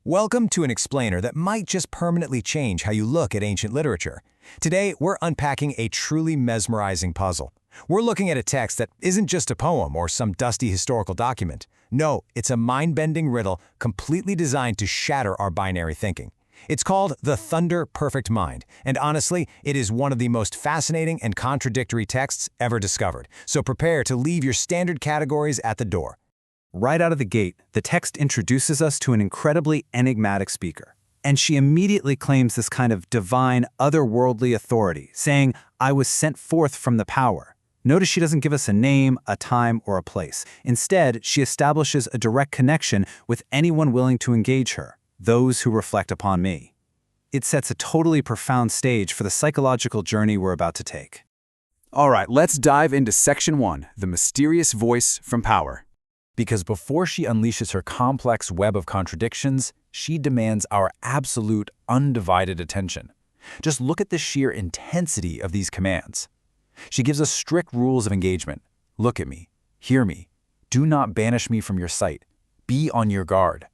Welcome to an explainer that might just permanently change how you look at ancient literature. Today, we're unpacking a truly mesmerizing puzzle. We're looking at a text that isn't just a poem or some dusty historical document. No, it's a mind-bending riddle completely designed to shatter our binary thinking. It's called The Thunder Perfect Mind, and honestly, it is one of the most fascinating and contradictory texts ever discovered. So prepare to leave your standard categories at the door. Right out of the gate, the text introduces us to an incredibly enigmatic speaker. And she immediately claims this kind of divine, otherworldly authority, saying, "I was sent forth from the power." Notice she doesn't give us a name, a time, or a place. Instead, she establishes a direct connection with anyone willing to engage her, those who reflect upon me. It sets a totally profound stage for the psychological journey we're about to take. All right, let's dive into Section 1, The Mysterious Voice from Power. Because before she unleashes her complex web of contradictions, she demands our absolute, undivided attention. Just look at the sheer intensity of these commands. She gives us strict rules of engagement. Look at me. Hear me. Do not banish me from your sight. Be on your guard.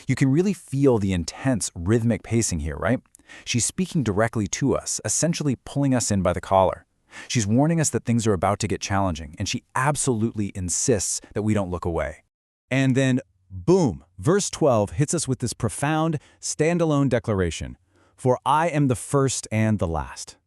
You can really feel the intense, rhythmic pacing here, right? She's speaking directly to us, essentially pulling us in by the collar. She's warning us that things are about to get challenging, and she absolutely insists that we don't look away. And then, boom, verse 12 hits us with this profound, standalone declaration, "For I am the first and the last."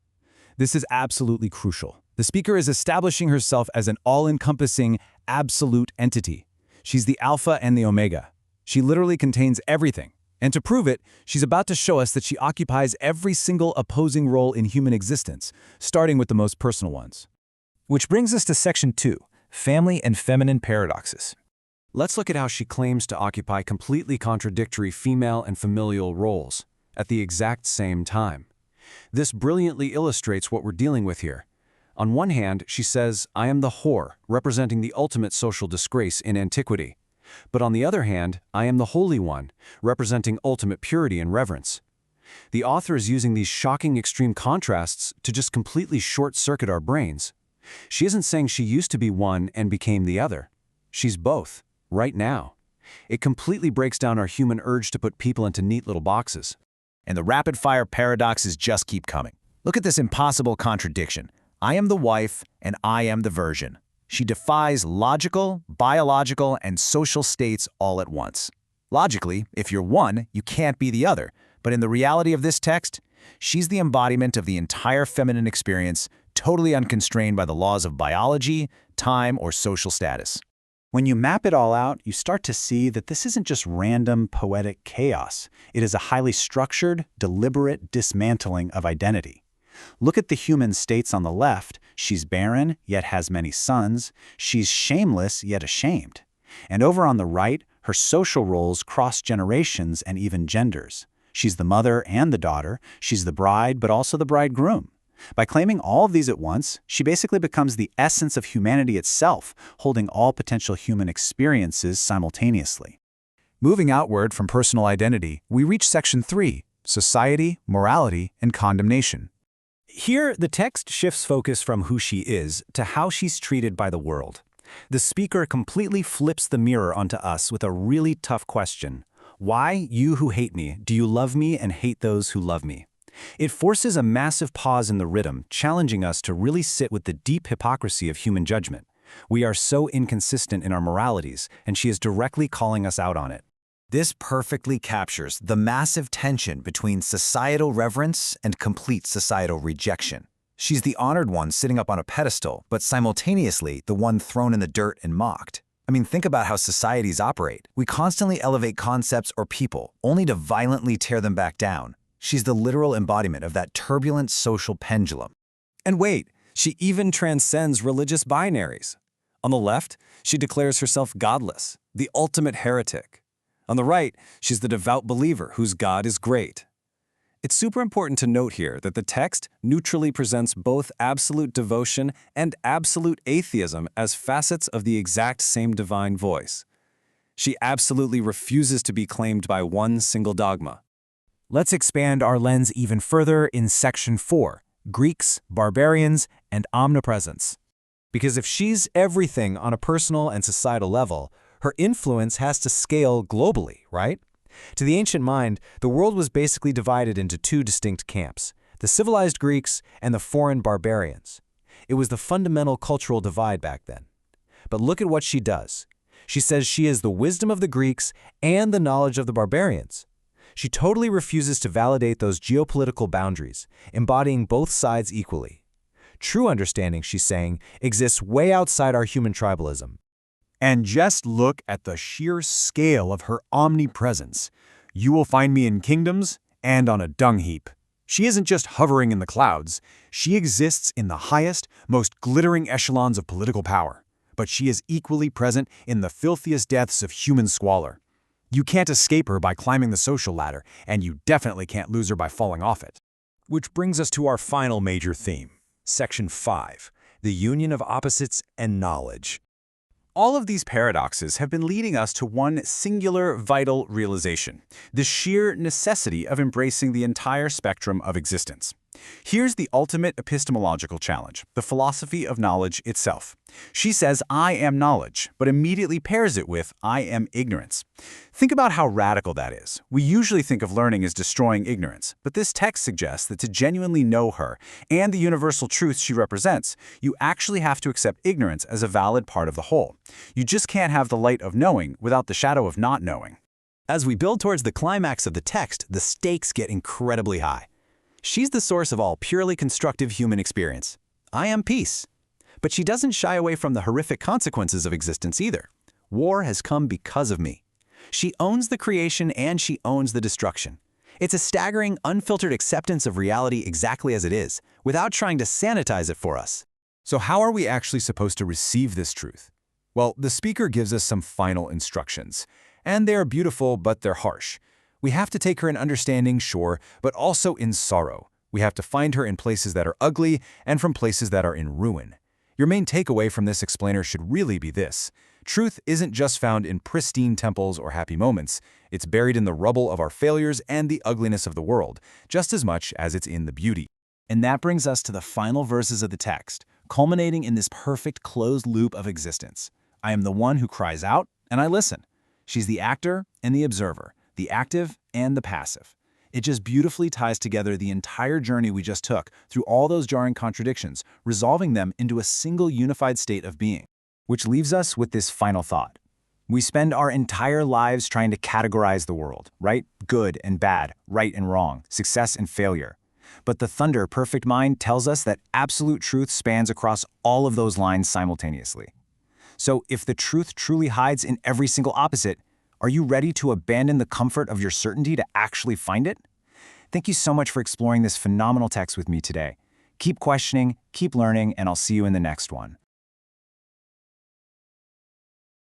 This is absolutely crucial. The speaker is establishing herself as an all-encompassing, absolute entity. She's the Alpha and the Omega. She literally contains everything. And to prove it, she's about to show us that she occupies every single opposing role in human existence, starting with the most personal ones. Which brings us to Section 2, Family and Feminine Paradoxes. Let's look at how she claims to occupy completely contradictory female and familial roles at the exact same time. This brilliantly illustrates what we're dealing with here. On one hand, she says, "I am the whore, representing the ultimate social disgrace in antiquity." But on the other hand, "I am the Holy One, representing ultimate purity and reverence." The author is using these shocking extreme contrasts to just completely short-circuit our brains. She isn't saying she used to be one and became the other. She's both, right now. It completely breaks down our human urge to put people into neat little boxes. And the rapid-fire paradoxes just keep coming. Look at this impossible contradiction. I am the wife, and I am the virgin. She defies logical, biological, and social states all at once. Logically, if you're one, you can't be the other. But in the reality of this text, she's the embodiment of the entire feminine experience, totally unconstrained by the laws of biology, time, or social status. When you map it all out, you start to see that this isn't just random, poetic chaos. It is a highly structured, deliberate dismantling of identity. Look at the human states on the left. She's barren, yet has many sons. She's shameless, yet ashamed. And over on the right, her social roles cross generations and even genders. She's the mother and the daughter. She's the bride, but also the bridegroom. By claiming all of these at once, she basically becomes the essence of humanity itself, holding all potential human experiences simultaneously. Moving outward from personal identity, we reach Section 3, Society, Morality, and Condemnation. Here, the text shifts focus from who she is to how she's treated by the world. The speaker completely flips the mirror onto us with a really tough question. Why, you who hate me, do you love me and hate those who love me? It forces a massive pause in the rhythm, challenging us to really sit with the deep hypocrisy of human judgment. We are so inconsistent in our moralities, and she is directly calling us out on it. This perfectly captures the massive tension between societal reverence and complete societal rejection. She's the honored one sitting up on a pedestal, but simultaneously the one thrown in the dirt and mocked. I mean, think about how societies operate. We constantly elevate concepts or people, only to violently tear them back down. She's the literal embodiment of that turbulent social pendulum. And wait, she even transcends religious binaries. On the left, she declares herself godless, the ultimate heretic. On the right, she's the devout believer whose God is great. It's super important to note here that the text neutrally presents both absolute devotion and absolute atheism as facets of the exact same divine voice. She absolutely refuses to be claimed by one single dogma. Let's expand our lens even further in Section 4, Greeks, Barbarians, and Omnipresence. Because if she's everything on a personal and societal level, her influence has to scale globally, right? To the ancient mind, the world was basically divided into two distinct camps, the civilized Greeks and the foreign barbarians. It was the fundamental cultural divide back then. But look at what she does. She says she is the wisdom of the Greeks and the knowledge of the barbarians. She totally refuses to validate those geopolitical boundaries, embodying both sides equally. True understanding, she's saying, exists way outside our human tribalism. And just look at the sheer scale of her omnipresence. You will find me in kingdoms and on a dung heap. She isn't just hovering in the clouds. She exists in the highest, most glittering echelons of political power. But she is equally present in the filthiest depths of human squalor. You can't escape her by climbing the social ladder, and you definitely can't lose her by falling off it. Which brings us to our final major theme, Section 5, the union of opposites and knowledge. All of these paradoxes have been leading us to one singular vital realization, the sheer necessity of embracing the entire spectrum of existence. Here's the ultimate epistemological challenge, the philosophy of knowledge itself. She says, I am knowledge, but immediately pairs it with, I am ignorance. Think about how radical that is. We usually think of learning as destroying ignorance, but this text suggests that to genuinely know her and the universal truths she represents, you actually have to accept ignorance as a valid part of the whole. You just can't have the light of knowing without the shadow of not knowing. As we build towards the climax of the text, the stakes get incredibly high. She's the source of all purely constructive human experience. I am peace. But she doesn't shy away from the horrific consequences of existence either. War has come because of me. She owns the creation and she owns the destruction. It's a staggering, unfiltered acceptance of reality exactly as it is, without trying to sanitize it for us. So how are we actually supposed to receive this truth? Well, the speaker gives us some final instructions. And they are beautiful, but they're harsh. We have to take her in understanding, sure, but also in sorrow. We have to find her in places that are ugly and from places that are in ruin. Your main takeaway from this explainer should really be this. Truth isn't just found in pristine temples or happy moments. It's buried in the rubble of our failures and the ugliness of the world, just as much as it's in the beauty. And that brings us to the final verses of the text, culminating in this perfect closed loop of existence. I am the one who cries out, and I listen. She's the actor and the observer, the active and the passive. It just beautifully ties together the entire journey we just took through all those jarring contradictions, resolving them into a single unified state of being. Which leaves us with this final thought. We spend our entire lives trying to categorize the world, right? Good and bad, right and wrong, success and failure. But the Thunder Perfect Mind tells us that absolute truth spans across all of those lines simultaneously. So if the truth truly hides in every single opposite, are you ready to abandon the comfort of your certainty to actually find it? Thank you so much for exploring this phenomenal text with me today. Keep questioning, keep learning, and I'll see you in the next one.